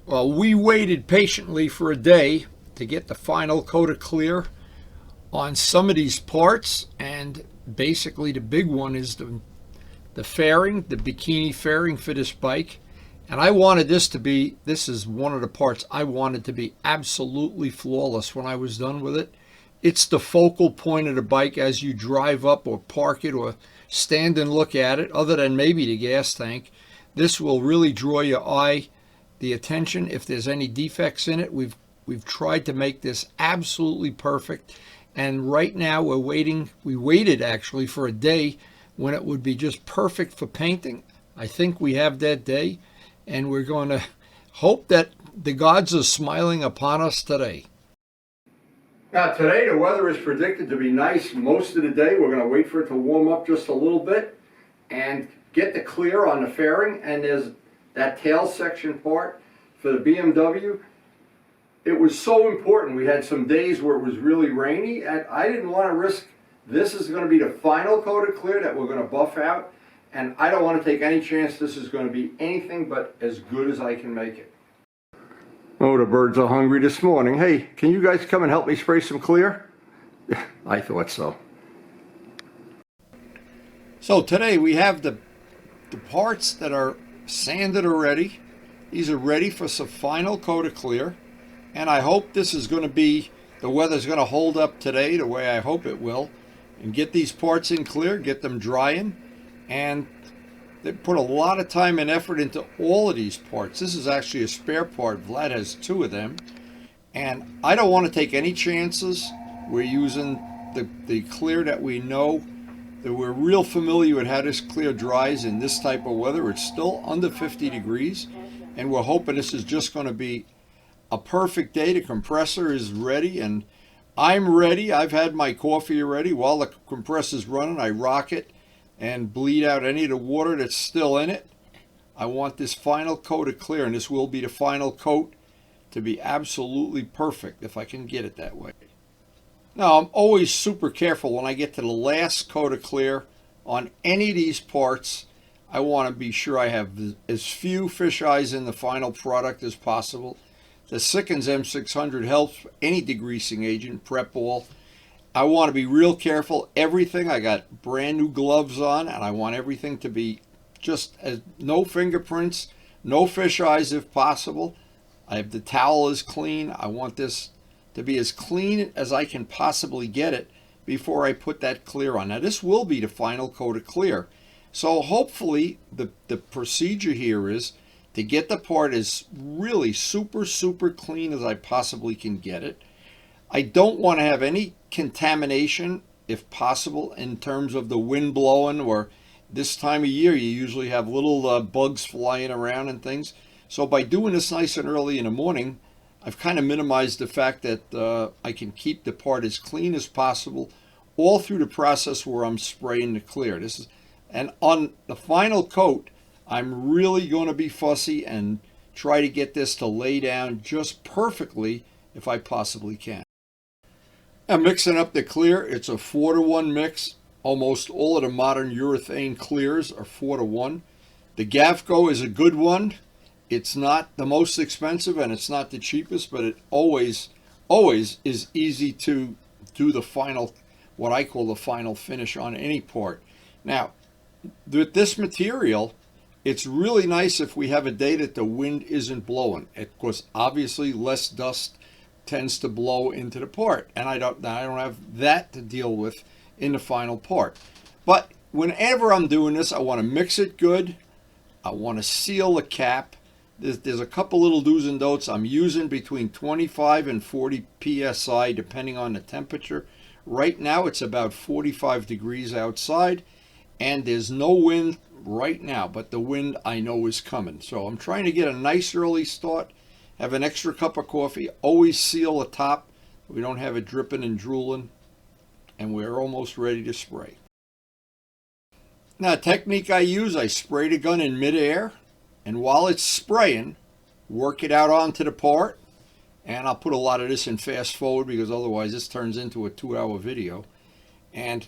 Well, we waited patiently for a day to get the final coat of clear on some of these parts, and basically the big one is the fairing, the bikini fairing for this bike. And I wanted this is one of the parts I wanted to be absolutely flawless when I was done with it. It's the focal point of the bike as you drive up or park it or stand and look at it, other than maybe the gas tank. This will really draw your eye, the attention. If there's any defects in it, we've tried to make this absolutely perfect. And right now we're waiting. We waited actually for a day when it would be just perfect for painting. I think we have that day, and we're going to hope that the gods are smiling upon us today. Now today the weather is predicted to be nice most of the day. We're going to wait for it to warm up just a little bit and get the clear on the fairing. And there's that tail section part for the BMW. It was so important. We had some days where it was really rainy, and I didn't want to risk. This is going to be the final coat of clear that we're going to buff out, and I don't want to take any chance this is going to be anything but as good as I can make it. Oh, the birds are hungry this morning. Hey, can you guys come and help me spray some clear? I thought so. So today we have the parts that are sanded already. These are ready for some final coat of clear. And I hope this is going to be, the weather's going to hold up today the way I hope it will. And get these parts in clear, get them drying. And they put a lot of time and effort into all of these parts. This is actually a spare part. Vlad has two of them. And I don't want to take any chances. We're using the clear that we know, that we're real familiar with how this clear dries in this type of weather. It's still under 50 degrees. And we're hoping this is just going to be a perfect day. The compressor is ready and I'm ready. I've had my coffee already. While the compressor's running, I rock it and bleed out any of the water that's still in it. I want this final coat of clear, and this will be the final coat, to be absolutely perfect if I can get it that way. Now, I'm always super careful when I get to the last coat of clear on any of these parts. I want to be sure I have as few fish eyes in the final product as possible. The Sikkens M600 helps any degreasing agent, prep all. I want to be real careful. Everything, I got brand new gloves on, and I want everything to be just as no fingerprints, no fish eyes if possible. I have the towel is clean. I want this to be as clean as I can possibly get it before I put that clear on. Now this will be the final coat of clear. So hopefully the procedure here is to get the part as really super clean as I possibly can get it. I don't want to have any contamination, if possible, in terms of the wind blowing, or this time of year you usually have little bugs flying around and things. So by doing this nice and early in the morning, I've kind of minimized the fact that I can keep the part as clean as possible all through the process where I'm spraying the clear. And on the final coat, I'm really going to be fussy and try to get this to lay down just perfectly if I possibly can. I'm mixing up the clear. It's a 4-to-1 mix. Almost all of the modern urethane clears are 4-to-1. The Gavco is a good one. It's not the most expensive and it's not the cheapest, but it always is easy to do the final, what I call the final finish on any part. Now, with this material, it's really nice if we have a day that the wind isn't blowing. Of course, obviously less dust tends to blow into the part, and I don't have that to deal with in the final part. But whenever I'm doing this, I want to mix it good. I want to seal the cap. There's a couple little do's and don'ts. I'm using between 25 and 40 psi depending on the temperature. Right now it's about 45 degrees outside, and there's no wind right now, but the wind I know is coming. So I'm trying to get a nice early start, have an extra cup of coffee, always seal the top. We don't have it dripping and drooling, and we're almost ready to spray. Now, technique I use, I spray the gun in midair, and while it's spraying, work it out onto the part. And I'll put a lot of this in fast forward because otherwise this turns into a 2-hour video. And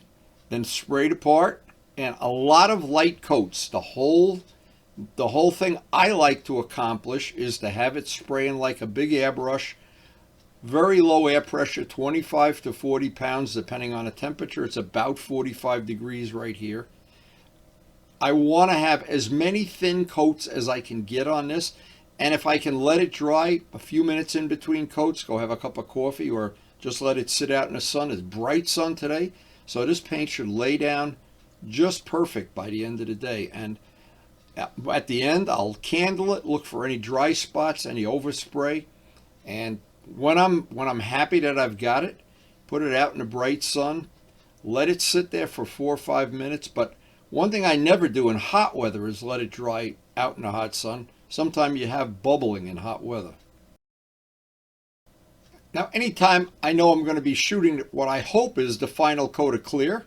then spray the part, and a lot of light coats. The whole The whole thing I like to accomplish is to have it spraying like a big airbrush, very low air pressure, 25 to 40 pounds depending on the temperature. It's about 45 degrees right here. I want to have as many thin coats as I can get on this. And if I can let it dry a few minutes in between coats, go have a cup of coffee or just let it sit out in the sun. It's bright sun today, so this paint should lay down just perfect by the end of the day. And at the end, I'll candle it, look for any dry spots, any overspray. And when I'm happy that I've got it, put it out in the bright sun, let it sit there for 4 or 5 minutes. But one thing I never do in hot weather is let it dry out in the hot sun. Sometimes you have bubbling in hot weather. Now, anytime I know I'm going to be shooting what I hope is the final coat of clear,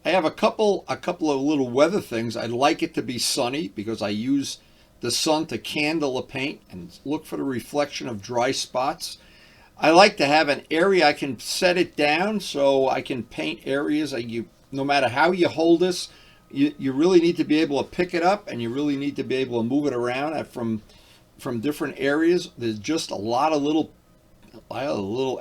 I have a couple of little weather things. I'd like it to be sunny because I use the sun to candle the paint and look for the reflection of dry spots. I like to have an area I can set it down so I can paint areas. No matter how you hold this, you really need to be able to pick it up, and you really need to be able to move it around from different areas. There's just a lot of little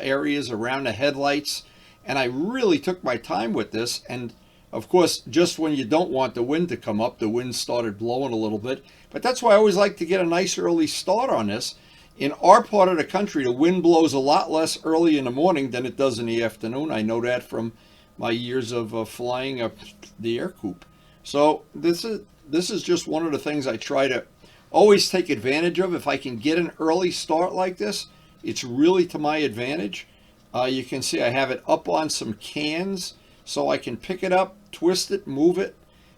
areas around the headlights, and I really took my time with this. And of course, just when you don't want the wind to come up, the wind started blowing a little bit. But that's why I always like to get a nice early start on this. In our part of the country, the wind blows a lot less early in the morning than it does in the afternoon. I know that from my years of flying up the air coupe. So this is just one of the things I try to always take advantage of. If I can get an early start like this, it's really to my advantage. You can see I have it up on some cans, so I can pick it up, twist it, move it,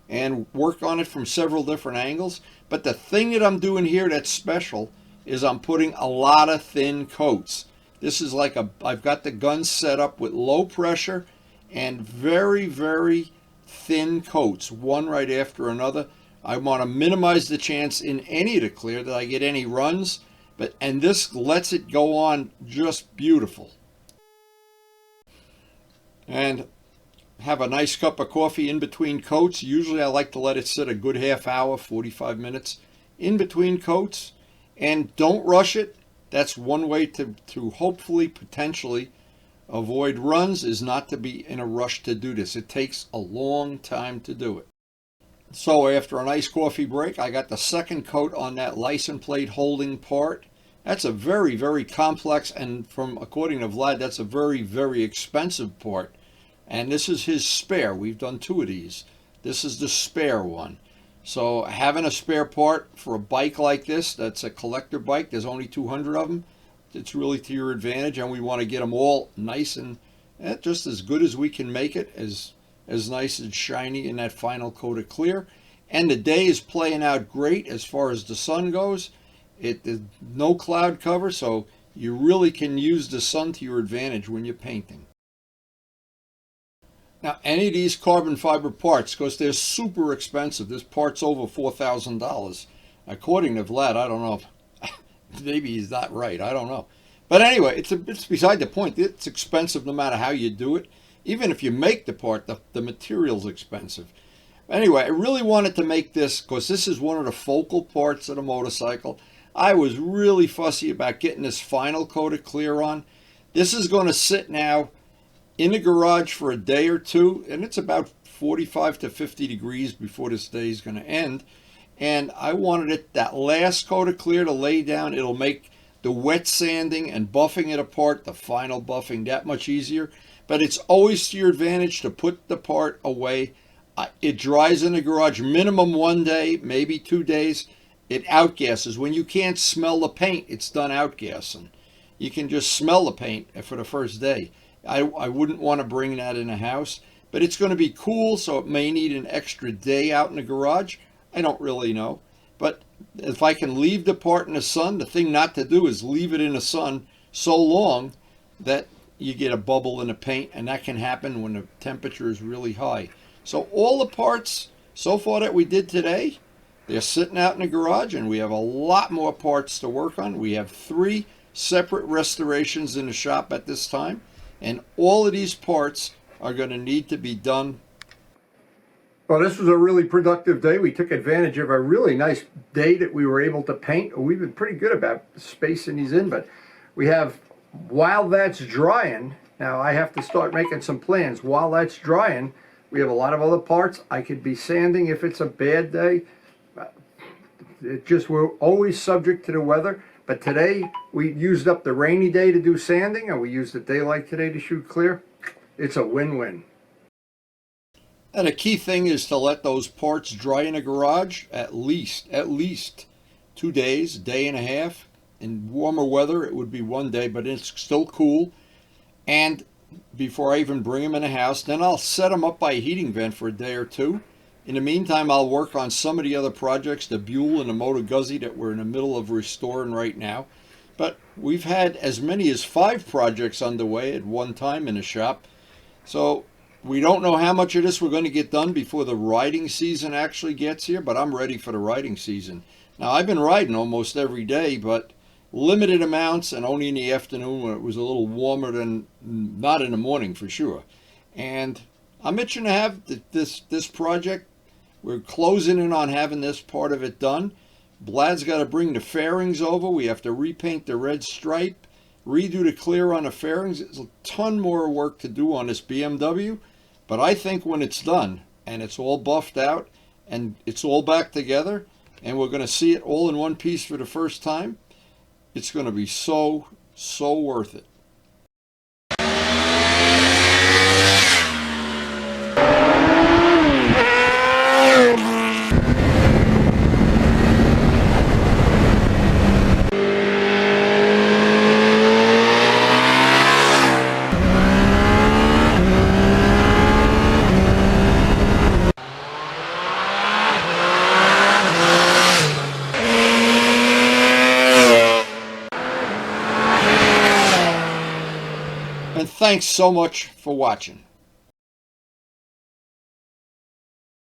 and work on it from several different angles. But the thing that I'm doing here that's special is I'm putting a lot of thin coats. This is like I've got the gun set up with low pressure and very, very thin coats, one right after another. I want to minimize the chance in any of the clear that I get any runs, and this lets it go on just beautiful. And have a nice cup of coffee in between coats. Usually I like to let it sit a good half hour, 45 minutes in between coats. And don't rush it. That's one way to hopefully, potentially avoid runs, is not to be in a rush to do this. It takes a long time to do it. So after a nice coffee break, I got the second coat on that license plate holding part. That's a very, very complex, and according to Vlad, that's a very, very expensive part. And this is his spare. We've done 2 of these. This is the spare one. So having a spare part for a bike like this, that's a collector bike, there's only 200 of them, it's really to your advantage, and we want to get them all nice and just as good as we can make it, as nice and shiny in that final coat of clear. And the day is playing out great as far as the sun goes. There's no cloud cover, so you really can use the sun to your advantage when you're painting. Now, any of these carbon fiber parts, because they're super expensive, this part's over $4,000. According to Vlad, I don't know if maybe he's not right, I don't know. But anyway, it's beside the point. It's expensive no matter how you do it. Even if you make the part, the material's expensive. Anyway, I really wanted to make this because this is one of the focal parts of the motorcycle. I was really fussy about getting this final coat of clear on. This is going to sit now in the garage for a day or two, and it's about 45 to 50 degrees before this day is going to end. And I wanted that last coat of clear to lay down. It'll make the wet sanding and buffing it apart, the final buffing, that much easier. But it's always to your advantage to put the part away. It dries in the garage minimum 1 day, maybe 2 days. It outgasses. When you can't smell the paint, it's done outgassing. You can just smell the paint for the first day. I wouldn't want to bring that in a house, but it's going to be cool, so it may need an extra day out in the garage. I don't really know. But if I can leave the part in the sun, the thing not to do is leave it in the sun so long that you get a bubble in the paint, and that can happen when the temperature is really high. So all the parts so far that we did today, they're sitting out in the garage, and we have a lot more parts to work on. We have 3 separate restorations in the shop at this time. And all of these parts are going to need to be done. Well, this was a really productive day. We took advantage of a really nice day that we were able to paint. We've been pretty good about spacing these in, but we have, while that's drying, now I have to start making some plans. While that's drying, we have a lot of other parts. I could be sanding if it's a bad day. We're always subject to the weather. But today, we used up the rainy day to do sanding, and we used the daylight today to shoot clear. It's a win-win. And a key thing is to let those parts dry in a garage at least 2 days, day and a half. In warmer weather, it would be 1 day, but it's still cool. And before I even bring them in the house, then I'll set them up by a heating vent for a day or two. In the meantime, I'll work on some of the other projects, the Buell and the Moto Guzzi that we're in the middle of restoring right now. But we've had as many as 5 projects underway at one time in the shop. So we don't know how much of this we're going to get done before the riding season actually gets here, but I'm ready for the riding season. Now, I've been riding almost every day, but limited amounts and only in the afternoon when it was a little warmer than, not in the morning for sure. And I'm itching to have this project. We're closing in on having this part of it done. Blad's got to bring the fairings over. We have to repaint the red stripe, redo the clear on the fairings. There's a ton more work to do on this BMW, but I think when it's done and it's all buffed out and it's all back together and we're going to see it all in one piece for the first time, it's going to be so worth it. And thanks so much for watching.